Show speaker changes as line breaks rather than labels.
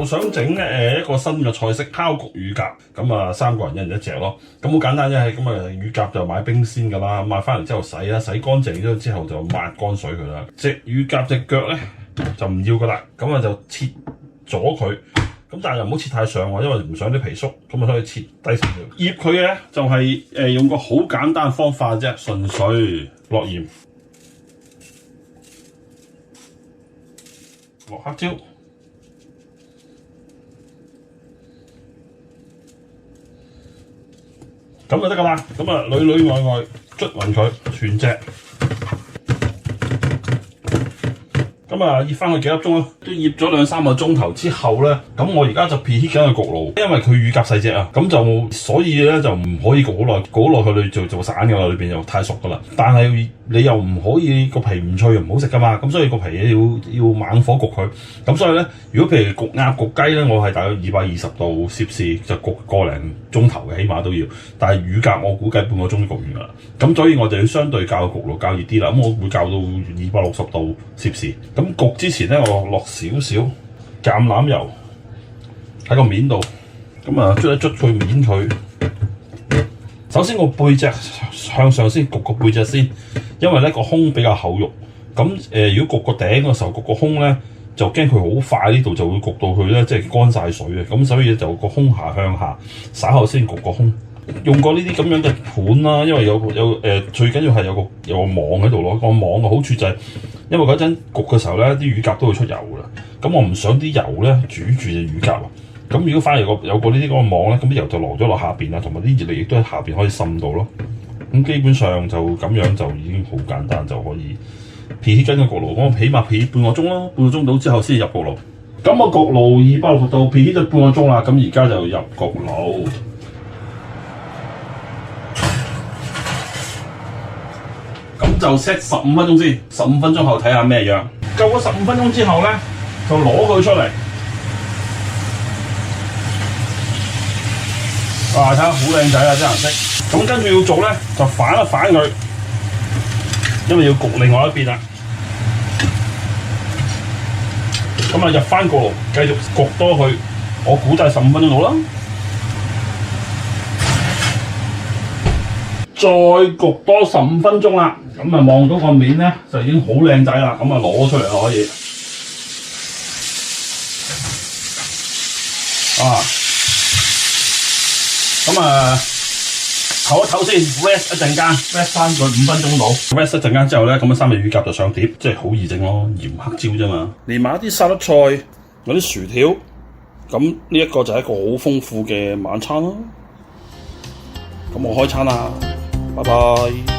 想整一個新嘅菜式烤焗乳鴿，咁啊3個人一人一隻咯。咁好簡單啫，咁啊乳鴿就買冰鮮㗎啦，買翻嚟之後洗乾淨咗之後就抹乾水佢啦。隻乳鴿隻腳咧就唔要㗎啦，咁啊就切咗佢。咁但係又唔好切太上喎，因為唔想啲皮縮，咁啊可以切低少少。醃佢嘅咧就係用個好簡單嘅方法啫，純粹落鹽、落黑椒。咁就得㗎啦，咁啊裏裏外外捽勻佢全隻，咁啊醃翻佢幾粒鐘咯，都醃咗2-3個鐘頭之後咧，咁我而家就 preheat 緊個焗爐，因為佢乳鴿細隻啊，咁就所以咧就唔可以焗好耐，焗好耐佢就散㗎啦，裏邊又太熟㗎啦。但係你又唔可以個皮唔脆又唔好食㗎嘛，咁所以個皮要猛火焗佢。咁所以咧，如果譬如焗鴨焗雞咧，我係大概220度攝氏就焗個零鐘頭嘅，起碼都要。但係乳鴿我估計半個鐘就焗完㗎啦。咁所以我就要相對較焗爐較熱啲啦。咁我會較到260度攝氏。咁焗之前咧，我落少少橄欖油喺個面度，咁啊捽一捽佢面佢。首先個背脊向上先焗個背脊先，因為咧個胸比較厚肉。咁如果焗個頂嘅時候焗個胸咧，就驚佢好快呢度就會焗到佢咧，即係乾晒水嘅。咁所以就個胸下向下，稍後先焗個胸。用過呢啲咁樣嘅盤啦，因為有最緊要係有個網喺度咯。個網嘅好處就係，因為嗰陣焗嘅時候咧，啲乳鴿都會出油㗎啦。咁我唔想啲油咧煮住隻乳鴿啊。咁如果反而有個呢啲嗰個網咧，咁啲油就流咗落下邊啦，同埋啲熱力亦都喺下邊可以滲到咯。咁基本上就咁樣就已經好簡單就可以 preheat 緊個焗爐。我起碼 preheat 半個鐘咯，半個鐘到之後先入焗爐。咁個焗爐260度 preheat 咗半個鐘啦，咁而家就入焗爐。咁就 set 15分鐘先，15分鐘後睇下咩樣。夠咗15分鐘之後咧，就攞佢出嚟。哇！睇下好靚仔啊，啲顏色。咁跟住要做咧，就反一反佢，因為要焗另外一邊啦。咁啊入翻焗爐，繼續焗多佢，我估都係15分鐘到啦。再焗多15分鐘啦，咁啊望到個面咧就已經好靚仔啦，咁啊攞出嚟啦可以。咁啊唞一唞先 ，rest 一陣間 ，rest 翻佢5分鐘到 ，rest 一陣間之後咧，咁啊3隻乳鴿就上碟，即係好易整咯，鹽黑椒啫嘛。連埋一啲沙律菜，嗰啲薯條，咁呢一個就係一個好豐富嘅晚餐咯。咁我開餐啦，拜拜。